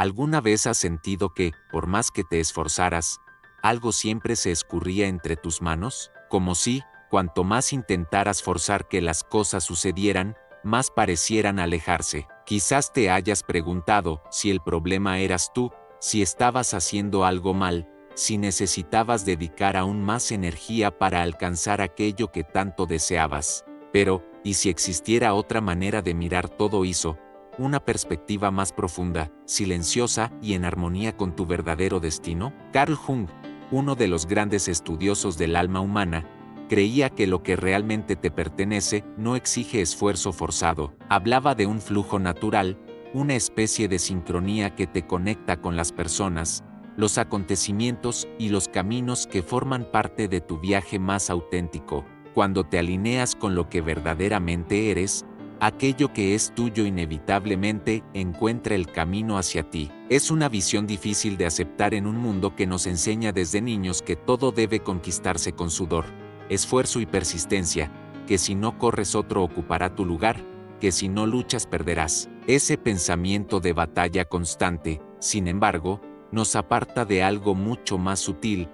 ¿Alguna vez has sentido que, por más que te esforzaras, algo siempre se escurría entre tus manos? Como si, cuanto más intentaras forzar que las cosas sucedieran, más parecieran alejarse. Quizás te hayas preguntado si el problema eras tú, si estabas haciendo algo mal, si necesitabas dedicar aún más energía para alcanzar aquello que tanto deseabas. Pero, ¿y si existiera otra manera de mirar todo eso? Una perspectiva más profunda, silenciosa y en armonía con tu verdadero destino? Carl Jung, uno de los grandes estudiosos del alma humana, creía que lo que realmente te pertenece no exige esfuerzo forzado. Hablaba de un flujo natural, una especie de sincronía que te conecta con las personas, los acontecimientos y los caminos que forman parte de tu viaje más auténtico. Cuando te alineas con lo que verdaderamente eres, aquello que es tuyo inevitablemente encuentra el camino hacia ti. Es una visión difícil de aceptar en un mundo que nos enseña desde niños que todo debe conquistarse con sudor, esfuerzo y persistencia, que si no corres otro ocupará tu lugar, que si no luchas perderás. Ese pensamiento de batalla constante, sin embargo, nos aparta de algo mucho más sutil,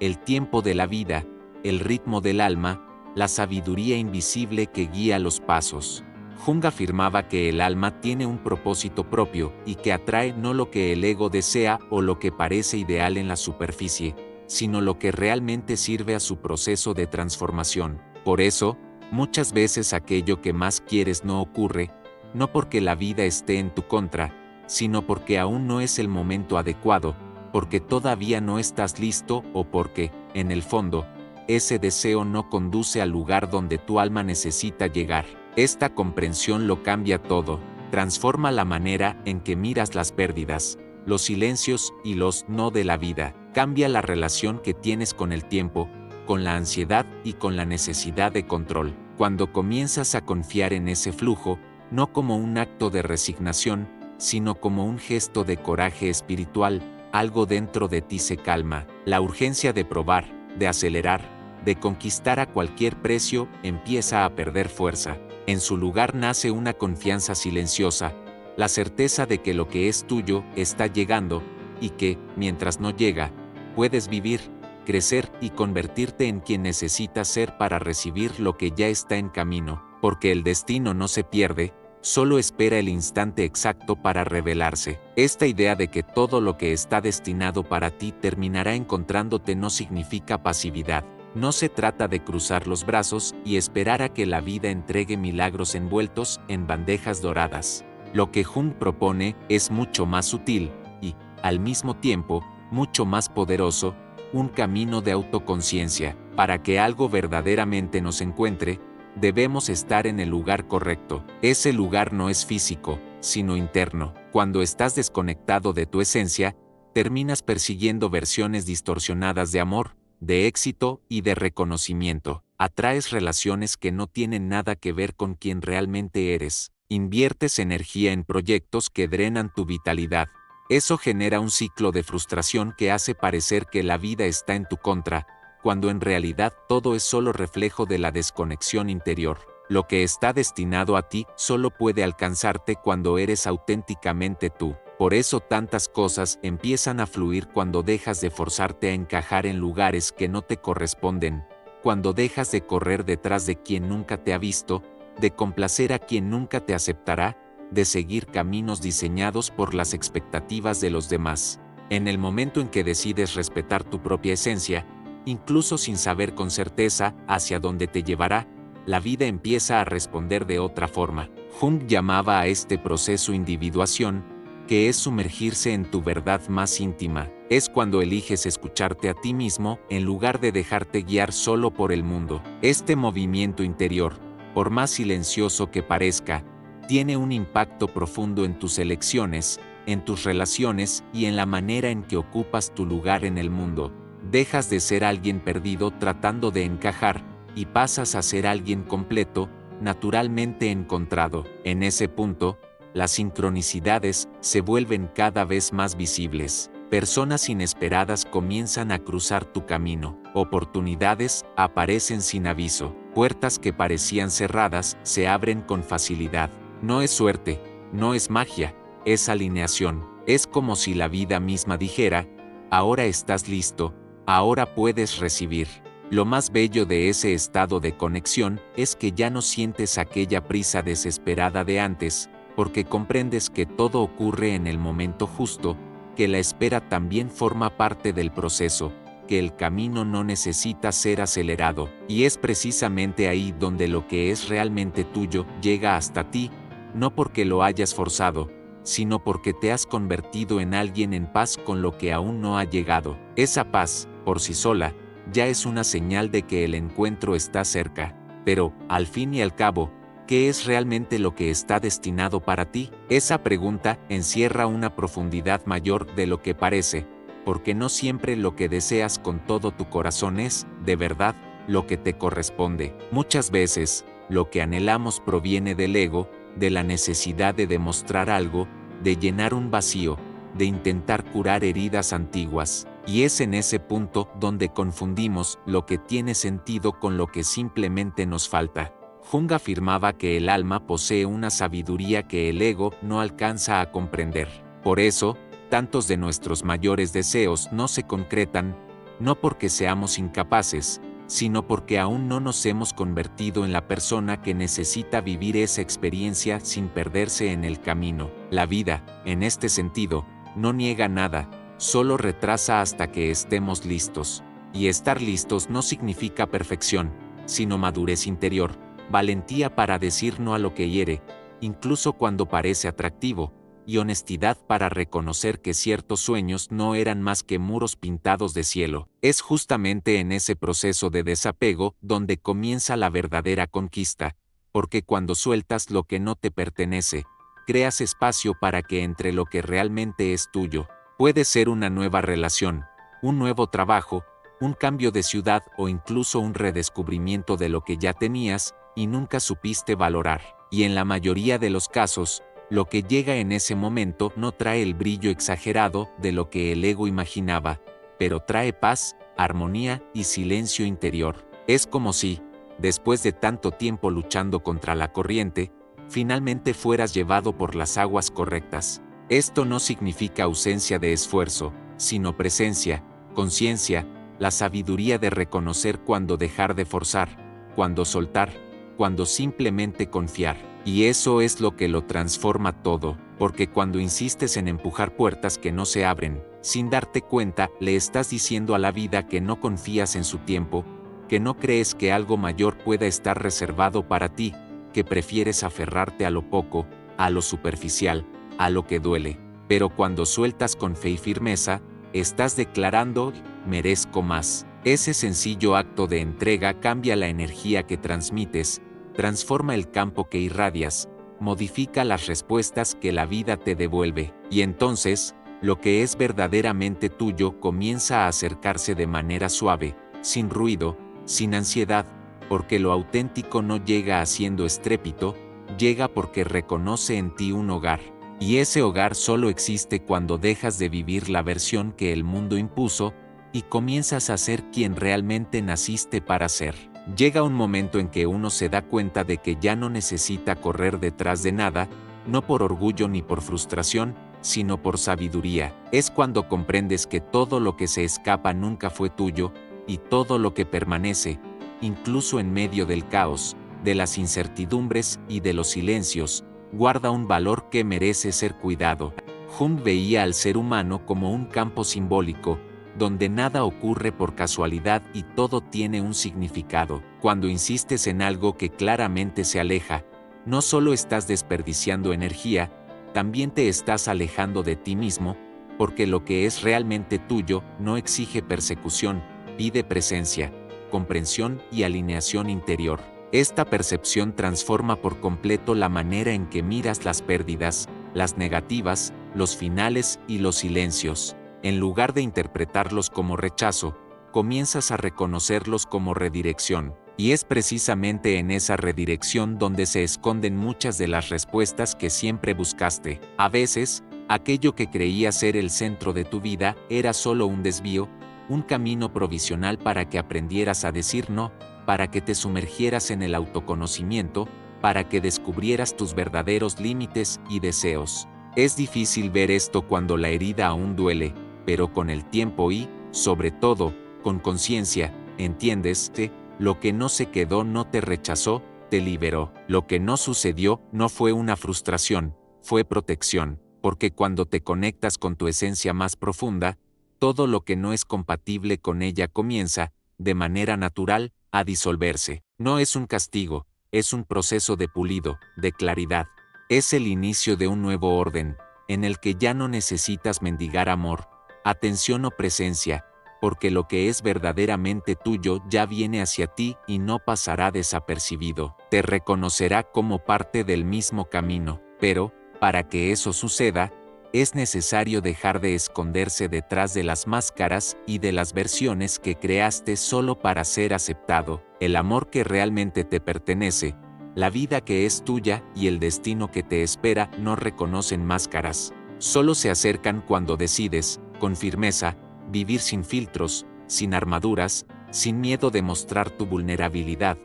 el tiempo de la vida, el ritmo del alma, la sabiduría invisible que guía los pasos. Jung afirmaba que el alma tiene un propósito propio y que atrae no lo que el ego desea o lo que parece ideal en la superficie, sino lo que realmente sirve a su proceso de transformación. Por eso, muchas veces aquello que más quieres no ocurre, no porque la vida esté en tu contra, sino porque aún no es el momento adecuado, porque todavía no estás listo o porque, en el fondo, ese deseo no conduce al lugar donde tu alma necesita llegar. Esta comprensión lo cambia todo, transforma la manera en que miras las pérdidas, los silencios y los no de la vida, cambia la relación que tienes con el tiempo, con la ansiedad y con la necesidad de control. Cuando comienzas a confiar en ese flujo, no como un acto de resignación, sino como un gesto de coraje espiritual, algo dentro de ti se calma. La urgencia de probar, de acelerar, de conquistar a cualquier precio empieza a perder fuerza. En su lugar nace una confianza silenciosa, la certeza de que lo que es tuyo está llegando, y que, mientras no llega, puedes vivir, crecer y convertirte en quien necesitas ser para recibir lo que ya está en camino, porque el destino no se pierde, solo espera el instante exacto para revelarse. Esta idea de que todo lo que está destinado para ti terminará encontrándote no significa pasividad. No se trata de cruzar los brazos y esperar a que la vida entregue milagros envueltos en bandejas doradas. Lo que Jung propone es mucho más sutil y, al mismo tiempo, mucho más poderoso, un camino de autoconciencia. Para que algo verdaderamente nos encuentre, debemos estar en el lugar correcto. Ese lugar no es físico, sino interno. Cuando estás desconectado de tu esencia, terminas persiguiendo versiones distorsionadas de amor, de éxito y de reconocimiento. Atraes relaciones que no tienen nada que ver con quien realmente eres. Inviertes energía en proyectos que drenan tu vitalidad. Eso genera un ciclo de frustración que hace parecer que la vida está en tu contra, cuando en realidad todo es solo reflejo de la desconexión interior. Lo que está destinado a ti solo puede alcanzarte cuando eres auténticamente tú. Por eso tantas cosas empiezan a fluir cuando dejas de forzarte a encajar en lugares que no te corresponden, cuando dejas de correr detrás de quien nunca te ha visto, de complacer a quien nunca te aceptará, de seguir caminos diseñados por las expectativas de los demás. En el momento en que decides respetar tu propia esencia, incluso sin saber con certeza hacia dónde te llevará, la vida empieza a responder de otra forma. Jung llamaba a este proceso individuación, que es sumergirse en tu verdad más íntima. Es cuando eliges escucharte a ti mismo en lugar de dejarte guiar solo por el mundo. Este movimiento interior, por más silencioso que parezca, tiene un impacto profundo en tus elecciones, en tus relaciones y en la manera en que ocupas tu lugar en el mundo. Dejas de ser alguien perdido tratando de encajar y pasas a ser alguien completo, naturalmente encontrado. En ese punto, las sincronicidades se vuelven cada vez más visibles. Personas inesperadas comienzan a cruzar tu camino. Oportunidades aparecen sin aviso. Puertas que parecían cerradas se abren con facilidad. No es suerte, no es magia, es alineación. Es como si la vida misma dijera, ahora estás listo, ahora puedes recibir. Lo más bello de ese estado de conexión es que ya no sientes aquella prisa desesperada de antes, porque comprendes que todo ocurre en el momento justo, que la espera también forma parte del proceso, que el camino no necesita ser acelerado, y es precisamente ahí donde lo que es realmente tuyo llega hasta ti, no porque lo hayas forzado, sino porque te has convertido en alguien en paz con lo que aún no ha llegado. Esa paz, por sí sola, ya es una señal de que el encuentro está cerca. Pero, al fin y al cabo, ¿qué es realmente lo que está destinado para ti? Esa pregunta encierra una profundidad mayor de lo que parece, porque no siempre lo que deseas con todo tu corazón es, de verdad, lo que te corresponde. Muchas veces, lo que anhelamos proviene del ego, de la necesidad de demostrar algo, de llenar un vacío, de intentar curar heridas antiguas. Y es en ese punto donde confundimos lo que tiene sentido con lo que simplemente nos falta. Jung afirmaba que el alma posee una sabiduría que el ego no alcanza a comprender. Por eso, tantos de nuestros mayores deseos no se concretan, no porque seamos incapaces, sino porque aún no nos hemos convertido en la persona que necesita vivir esa experiencia sin perderse en el camino. La vida, en este sentido, no niega nada, solo retrasa hasta que estemos listos. Y estar listos no significa perfección, sino madurez interior, valentía para decir no a lo que hiere, incluso cuando parece atractivo, y honestidad para reconocer que ciertos sueños no eran más que muros pintados de cielo. Es justamente en ese proceso de desapego donde comienza la verdadera conquista, porque cuando sueltas lo que no te pertenece, creas espacio para que entre lo que realmente es tuyo. Puede ser una nueva relación, un nuevo trabajo, un cambio de ciudad o incluso un redescubrimiento de lo que ya tenías y nunca supiste valorar. Y en la mayoría de los casos, lo que llega en ese momento no trae el brillo exagerado de lo que el ego imaginaba, pero trae paz, armonía y silencio interior. Es como si, después de tanto tiempo luchando contra la corriente, finalmente fueras llevado por las aguas correctas. Esto no significa ausencia de esfuerzo, sino presencia, conciencia, la sabiduría de reconocer cuándo dejar de forzar, cuándo soltar, cuándo simplemente confiar. Y eso es lo que lo transforma todo, porque cuando insistes en empujar puertas que no se abren, sin darte cuenta, le estás diciendo a la vida que no confías en su tiempo, que no crees que algo mayor pueda estar reservado para ti, que prefieres aferrarte a lo poco, a lo superficial, a lo que duele. Pero cuando sueltas con fe y firmeza, estás declarando, merezco más. Ese sencillo acto de entrega cambia la energía que transmites, transforma el campo que irradias, modifica las respuestas que la vida te devuelve, y entonces, lo que es verdaderamente tuyo comienza a acercarse de manera suave, sin ruido, sin ansiedad, porque lo auténtico no llega haciendo estrépito, llega porque reconoce en ti un hogar, y ese hogar solo existe cuando dejas de vivir la versión que el mundo impuso, y comienzas a ser quien realmente naciste para ser. Llega un momento en que uno se da cuenta de que ya no necesita correr detrás de nada, no por orgullo ni por frustración, sino por sabiduría. Es cuando comprendes que todo lo que se escapa nunca fue tuyo, y todo lo que permanece, incluso en medio del caos, de las incertidumbres y de los silencios, guarda un valor que merece ser cuidado. Jung veía al ser humano como un campo simbólico, donde nada ocurre por casualidad y todo tiene un significado. Cuando insistes en algo que claramente se aleja, no solo estás desperdiciando energía, también te estás alejando de ti mismo, porque lo que es realmente tuyo no exige persecución, pide presencia, comprensión y alineación interior. Esta percepción transforma por completo la manera en que miras las pérdidas, las negativas, los finales y los silencios. En lugar de interpretarlos como rechazo, comienzas a reconocerlos como redirección. Y es precisamente en esa redirección donde se esconden muchas de las respuestas que siempre buscaste. A veces, aquello que creías ser el centro de tu vida era solo un desvío, un camino provisional para que aprendieras a decir no, para que te sumergieras en el autoconocimiento, para que descubrieras tus verdaderos límites y deseos. Es difícil ver esto cuando la herida aún duele, pero con el tiempo y, sobre todo, con conciencia, entiendes que lo que no se quedó no te rechazó, te liberó. Lo que no sucedió no fue una frustración, fue protección, porque cuando te conectas con tu esencia más profunda, todo lo que no es compatible con ella comienza, de manera natural, a disolverse. No es un castigo, es un proceso de pulido, de claridad. Es el inicio de un nuevo orden, en el que ya no necesitas mendigar amor, atención o presencia, porque lo que es verdaderamente tuyo ya viene hacia ti y no pasará desapercibido. Te reconocerá como parte del mismo camino, pero, para que eso suceda, es necesario dejar de esconderse detrás de las máscaras y de las versiones que creaste solo para ser aceptado. El amor que realmente te pertenece, la vida que es tuya y el destino que te espera no reconocen máscaras. Solo se acercan cuando decides, con firmeza, vivir sin filtros, sin armaduras, sin miedo de mostrar tu vulnerabilidad,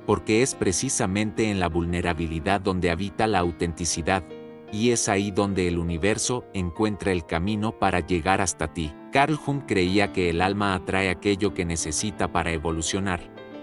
porque es precisamente en la vulnerabilidad donde habita la autenticidad, y es ahí donde el universo encuentra el camino para llegar hasta ti. Carl Jung creía que el alma atrae aquello que necesita para evolucionar,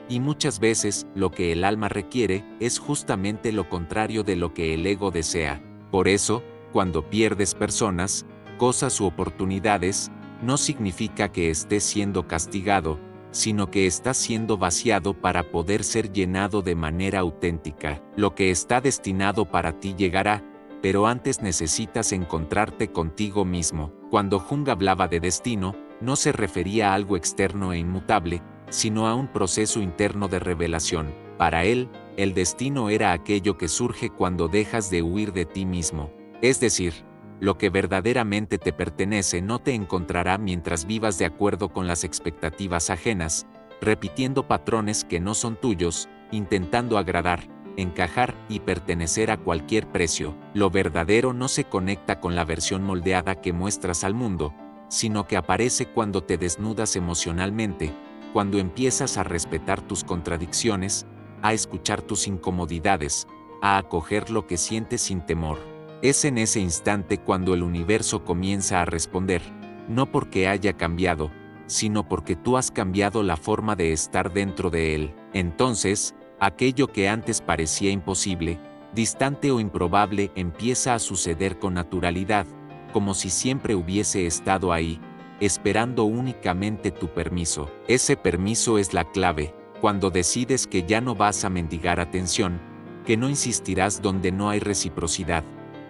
y muchas veces lo que el alma requiere es justamente lo contrario de lo que el ego desea. Por eso, cuando pierdes personas, cosas u oportunidades, no significa que estés siendo castigado, sino que estás siendo vaciado para poder ser llenado de manera auténtica. Lo que está destinado para ti llegará, pero antes necesitas encontrarte contigo mismo. Cuando Jung hablaba de destino, no se refería a algo externo e inmutable, sino a un proceso interno de revelación. Para él, el destino era aquello que surge cuando dejas de huir de ti mismo. Es decir, lo que verdaderamente te pertenece no te encontrará mientras vivas de acuerdo con las expectativas ajenas, repitiendo patrones que no son tuyos, intentando agradar, encajar y pertenecer a cualquier precio. Lo verdadero no se conecta con la versión moldeada que muestras al mundo, sino que aparece cuando te desnudas emocionalmente, cuando empiezas a respetar tus contradicciones, a escuchar tus incomodidades, a acoger lo que sientes sin temor. Es en ese instante cuando el universo comienza a responder, no porque haya cambiado, sino porque tú has cambiado la forma de estar dentro de él. Entonces, aquello que antes parecía imposible, distante o improbable empieza a suceder con naturalidad, como si siempre hubiese estado ahí, esperando únicamente tu permiso. Ese permiso es la clave, cuando decides que ya no vas a mendigar atención, que no insistirás donde no hay reciprocidad,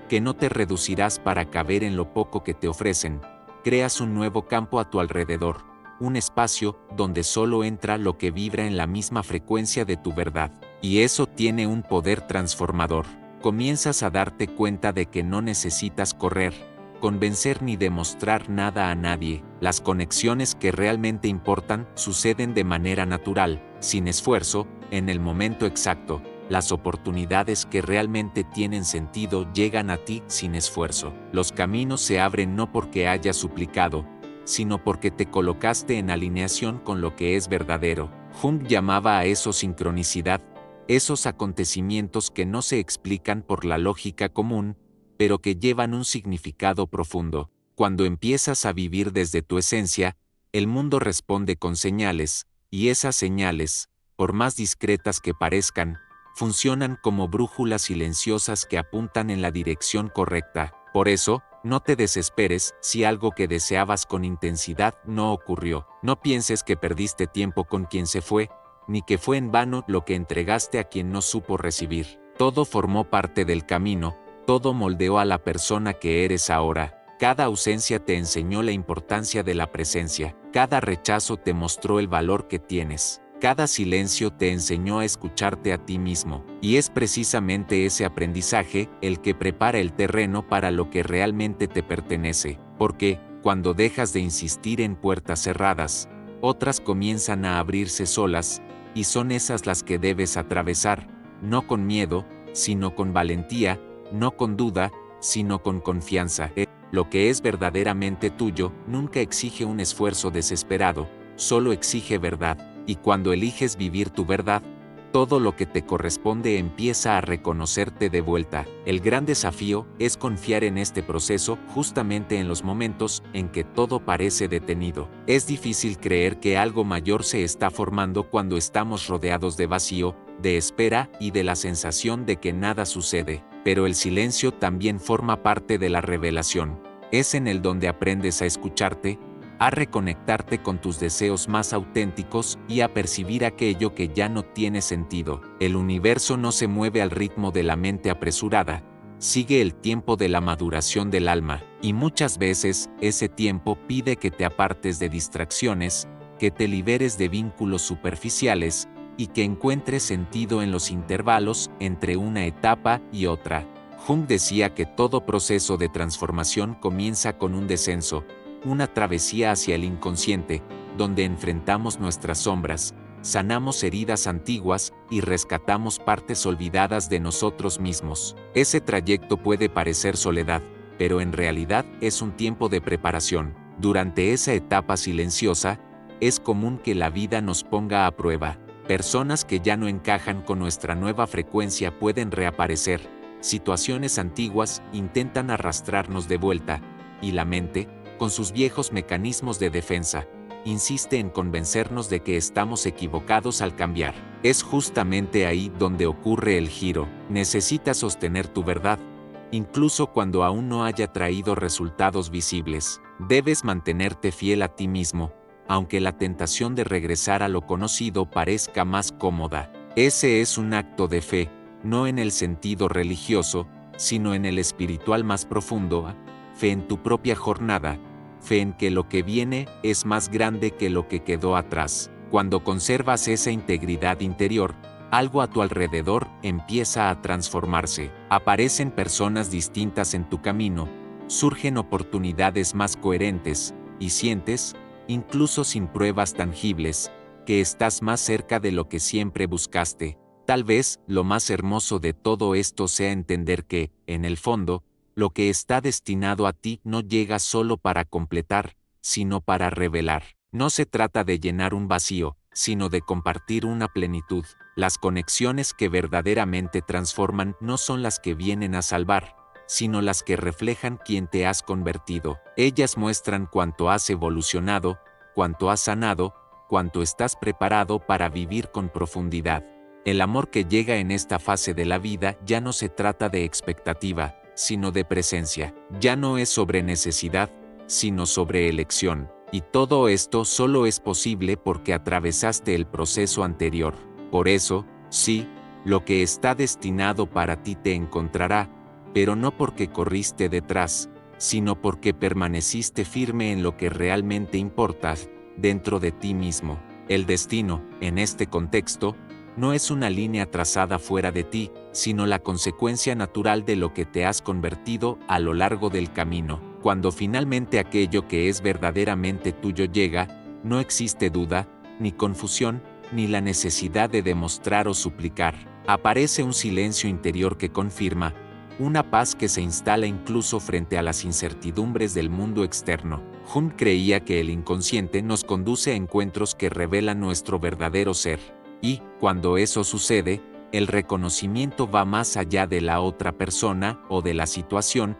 que no te reducirás para caber en lo poco que te ofrecen, creas un nuevo campo a tu alrededor, un espacio donde solo entra lo que vibra en la misma frecuencia de tu verdad. Y eso tiene un poder transformador. Comienzas a darte cuenta de que no necesitas correr, convencer ni demostrar nada a nadie. Las conexiones que realmente importan suceden de manera natural, sin esfuerzo, en el momento exacto. Las oportunidades que realmente tienen sentido llegan a ti sin esfuerzo. Los caminos se abren no porque hayas suplicado, sino porque te colocaste en alineación con lo que es verdadero. Jung llamaba a eso sincronicidad, esos acontecimientos que no se explican por la lógica común, pero que llevan un significado profundo. Cuando empiezas a vivir desde tu esencia, el mundo responde con señales, y esas señales, por más discretas que parezcan, funcionan como brújulas silenciosas que apuntan en la dirección correcta. Por eso, no te desesperes si algo que deseabas con intensidad no ocurrió. No pienses que perdiste tiempo con quien se fue, ni que fue en vano lo que entregaste a quien no supo recibir. Todo formó parte del camino, todo moldeó a la persona que eres ahora. Cada ausencia te enseñó la importancia de la presencia, cada rechazo te mostró el valor que tienes. Cada silencio te enseñó a escucharte a ti mismo, y es precisamente ese aprendizaje el que prepara el terreno para lo que realmente te pertenece, porque, cuando dejas de insistir en puertas cerradas, otras comienzan a abrirse solas, y son esas las que debes atravesar, no con miedo, sino con valentía, no con duda, sino con confianza. Lo que es verdaderamente tuyo nunca exige un esfuerzo desesperado, solo exige verdad. Y cuando eliges vivir tu verdad, todo lo que te corresponde empieza a reconocerte de vuelta. El gran desafío es confiar en este proceso justamente en los momentos en que todo parece detenido. Es difícil creer que algo mayor se está formando cuando estamos rodeados de vacío, de espera y de la sensación de que nada sucede. Pero el silencio también forma parte de la revelación. Es en el donde aprendes a escucharte, a reconectarte con tus deseos más auténticos y a percibir aquello que ya no tiene sentido. El universo no se mueve al ritmo de la mente apresurada, sigue el tiempo de la maduración del alma, y muchas veces ese tiempo pide que te apartes de distracciones, que te liberes de vínculos superficiales y que encuentres sentido en los intervalos entre una etapa y otra. Jung decía que todo proceso de transformación comienza con un descenso, una travesía hacia el inconsciente, donde enfrentamos nuestras sombras, sanamos heridas antiguas y rescatamos partes olvidadas de nosotros mismos. Ese trayecto puede parecer soledad, pero en realidad es un tiempo de preparación. Durante esa etapa silenciosa, es común que la vida nos ponga a prueba. Personas que ya no encajan con nuestra nueva frecuencia pueden reaparecer, situaciones antiguas intentan arrastrarnos de vuelta, y la mente, con sus viejos mecanismos de defensa, insiste en convencernos de que estamos equivocados al cambiar. Es justamente ahí donde ocurre el giro. Necesitas sostener tu verdad, incluso cuando aún no haya traído resultados visibles. Debes mantenerte fiel a ti mismo, aunque la tentación de regresar a lo conocido parezca más cómoda. Ese es un acto de fe, no en el sentido religioso, sino en el espiritual más profundo. Fe en tu propia jornada, fe en que lo que viene es más grande que lo que quedó atrás. Cuando conservas esa integridad interior, algo a tu alrededor empieza a transformarse. Aparecen personas distintas en tu camino, surgen oportunidades más coherentes, y sientes, incluso sin pruebas tangibles, que estás más cerca de lo que siempre buscaste. Tal vez lo más hermoso de todo esto sea entender que, en el fondo, lo que está destinado a ti no llega solo para completar, sino para revelar. No se trata de llenar un vacío, sino de compartir una plenitud. Las conexiones que verdaderamente transforman no son las que vienen a salvar, sino las que reflejan quién te has convertido. Ellas muestran cuánto has evolucionado, cuánto has sanado, cuánto estás preparado para vivir con profundidad. El amor que llega en esta fase de la vida ya no se trata de expectativa, sino de presencia. Ya no es sobre necesidad, sino sobre elección. Y todo esto solo es posible porque atravesaste el proceso anterior. Por eso, sí, lo que está destinado para ti te encontrará, pero no porque corriste detrás, sino porque permaneciste firme en lo que realmente importa, dentro de ti mismo. El destino, en este contexto, no es una línea trazada fuera de ti, sino la consecuencia natural de lo que te has convertido a lo largo del camino. Cuando finalmente aquello que es verdaderamente tuyo llega, no existe duda, ni confusión, ni la necesidad de demostrar o suplicar. Aparece un silencio interior que confirma, una paz que se instala incluso frente a las incertidumbres del mundo externo. Jung creía que el inconsciente nos conduce a encuentros que revelan nuestro verdadero ser. Y, cuando eso sucede, el reconocimiento va más allá de la otra persona o de la situación,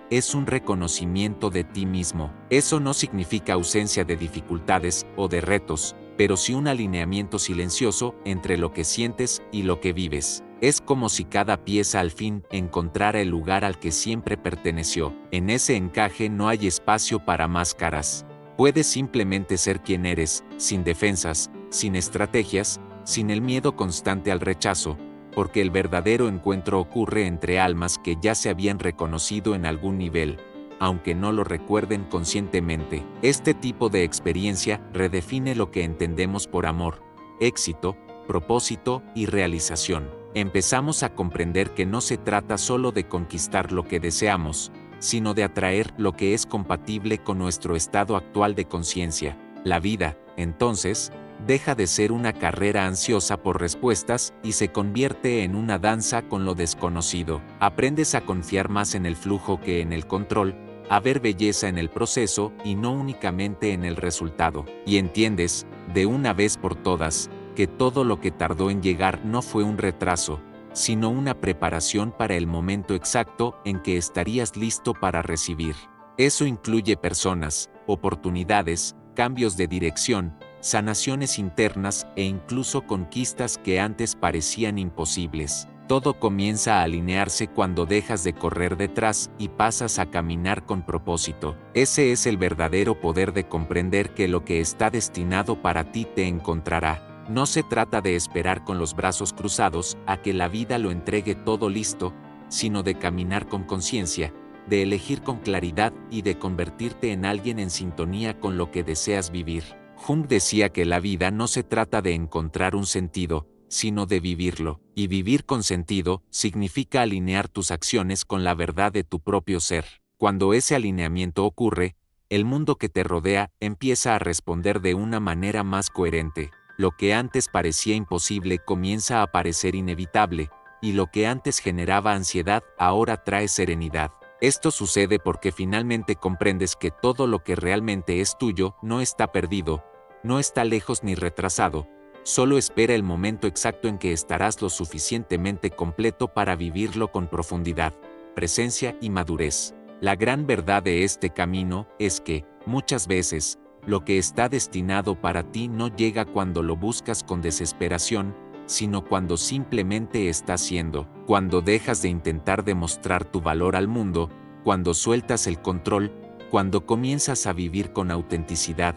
es un reconocimiento de ti mismo. Eso no significa ausencia de dificultades o de retos, pero sí un alineamiento silencioso entre lo que sientes y lo que vives. Es como si cada pieza al fin encontrara el lugar al que siempre perteneció. En ese encaje no hay espacio para máscaras. Puedes simplemente ser quien eres, sin defensas, sin estrategias, sin el miedo constante al rechazo, porque el verdadero encuentro ocurre entre almas que ya se habían reconocido en algún nivel, aunque no lo recuerden conscientemente. Este tipo de experiencia redefine lo que entendemos por amor, éxito, propósito y realización. Empezamos a comprender que no se trata solo de conquistar lo que deseamos, sino de atraer lo que es compatible con nuestro estado actual de conciencia. La vida, entonces, deja de ser una carrera ansiosa por respuestas y se convierte en una danza con lo desconocido. Aprendes a confiar más en el flujo que en el control, a ver belleza en el proceso y no únicamente en el resultado. Y entiendes, de una vez por todas, que todo lo que tardó en llegar no fue un retraso, sino una preparación para el momento exacto en que estarías listo para recibir. Eso incluye personas, oportunidades, cambios de dirección, sanaciones internas e incluso conquistas que antes parecían imposibles. Todo comienza a alinearse cuando dejas de correr detrás y pasas a caminar con propósito. Ese es el verdadero poder de comprender que lo que está destinado para ti te encontrará. No se trata de esperar con los brazos cruzados a que la vida lo entregue todo listo, sino de caminar con conciencia, de elegir con claridad y de convertirte en alguien en sintonía con lo que deseas vivir. Jung decía que la vida no se trata de encontrar un sentido, sino de vivirlo, y vivir con sentido significa alinear tus acciones con la verdad de tu propio ser. Cuando ese alineamiento ocurre, el mundo que te rodea empieza a responder de una manera más coherente. Lo que antes parecía imposible comienza a parecer inevitable, y lo que antes generaba ansiedad ahora trae serenidad. Esto sucede porque finalmente comprendes que todo lo que realmente es tuyo no está perdido, no está lejos ni retrasado, solo espera el momento exacto en que estarás lo suficientemente completo para vivirlo con profundidad, presencia y madurez. La gran verdad de este camino es que, muchas veces, lo que está destinado para ti no llega cuando lo buscas con desesperación, sino cuando simplemente está siendo, cuando dejas de intentar demostrar tu valor al mundo, cuando sueltas el control, cuando comienzas a vivir con autenticidad.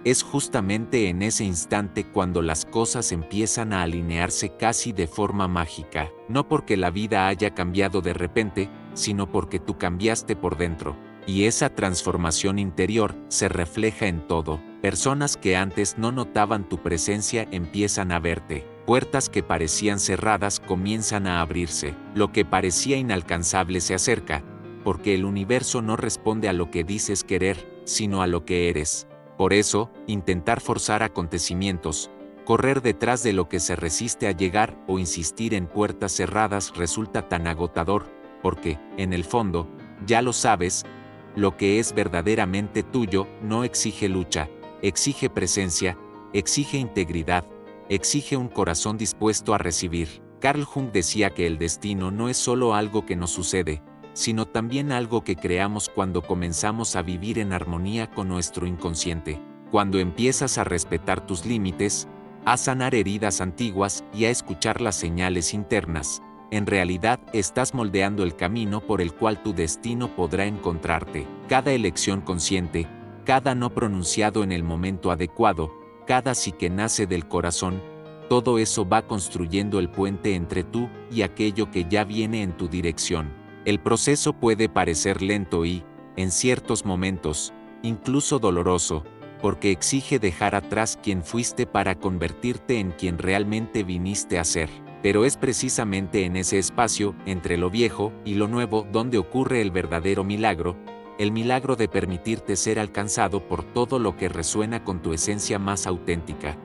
Es justamente en ese instante cuando las cosas empiezan a alinearse casi de forma mágica, no porque la vida haya cambiado de repente, sino porque tú cambiaste por dentro. Y esa transformación interior se refleja en todo. Personas que antes no notaban tu presencia empiezan a verte. Puertas que parecían cerradas comienzan a abrirse. Lo que parecía inalcanzable se acerca, porque el universo no responde a lo que dices querer, sino a lo que eres. Por eso, intentar forzar acontecimientos, correr detrás de lo que se resiste a llegar o insistir en puertas cerradas resulta tan agotador, porque, en el fondo, ya lo sabes, lo que es verdaderamente tuyo no exige lucha, exige presencia, exige integridad, exige un corazón dispuesto a recibir. Carl Jung decía que el destino no es solo algo que nos sucede, sino también algo que creamos cuando comenzamos a vivir en armonía con nuestro inconsciente. Cuando empiezas a respetar tus límites, a sanar heridas antiguas y a escuchar las señales internas, en realidad estás moldeando el camino por el cual tu destino podrá encontrarte. Cada elección consciente, cada no pronunciado en el momento adecuado, cada sí que nace del corazón, todo eso va construyendo el puente entre tú y aquello que ya viene en tu dirección. El proceso puede parecer lento y, en ciertos momentos, incluso doloroso, porque exige dejar atrás quien fuiste para convertirte en quien realmente viniste a ser. Pero es precisamente en ese espacio, entre lo viejo y lo nuevo, donde ocurre el verdadero milagro, el milagro de permitirte ser alcanzado por todo lo que resuena con tu esencia más auténtica.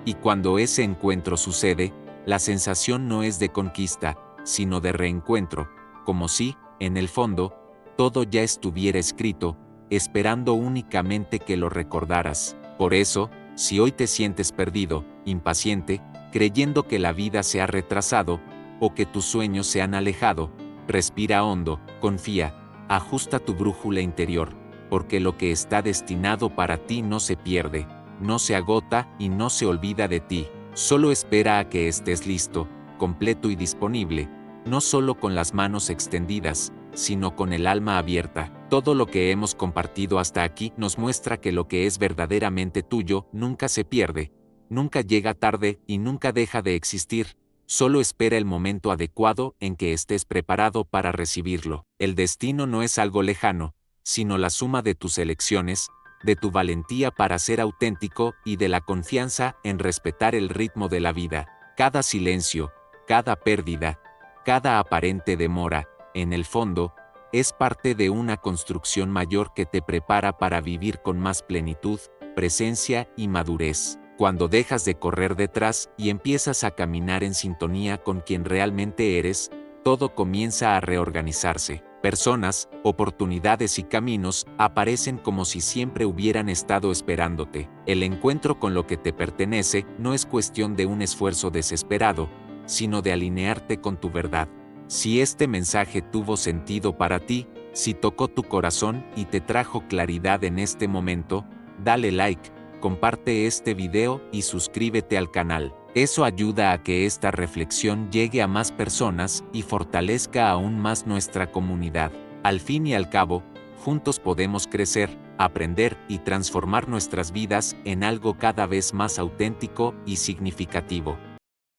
Y cuando ese encuentro sucede, la sensación no es de conquista, sino de reencuentro, como si, en el fondo, todo ya estuviera escrito, esperando únicamente que lo recordaras. Por eso, si hoy te sientes perdido, impaciente, creyendo que la vida se ha retrasado, o que tus sueños se han alejado, respira hondo, confía, ajusta tu brújula interior, porque lo que está destinado para ti no se pierde, no se agota y no se olvida de ti. Solo espera a que estés listo, completo y disponible, no solo con las manos extendidas, sino con el alma abierta. Todo lo que hemos compartido hasta aquí nos muestra que lo que es verdaderamente tuyo nunca se pierde, nunca llega tarde y nunca deja de existir, solo espera el momento adecuado en que estés preparado para recibirlo. El destino no es algo lejano, sino la suma de tus elecciones, de tu valentía para ser auténtico y de la confianza en respetar el ritmo de la vida. Cada silencio, cada pérdida, cada aparente demora, en el fondo, es parte de una construcción mayor que te prepara para vivir con más plenitud, presencia y madurez. Cuando dejas de correr detrás y empiezas a caminar en sintonía con quien realmente eres, todo comienza a reorganizarse. Personas, oportunidades y caminos aparecen como si siempre hubieran estado esperándote. El encuentro con lo que te pertenece no es cuestión de un esfuerzo desesperado, sino de alinearte con tu verdad. Si este mensaje tuvo sentido para ti, si tocó tu corazón y te trajo claridad en este momento, dale like, comparte este video y suscríbete al canal. Eso ayuda a que esta reflexión llegue a más personas y fortalezca aún más nuestra comunidad. Al fin y al cabo, juntos podemos crecer, aprender y transformar nuestras vidas en algo cada vez más auténtico y significativo.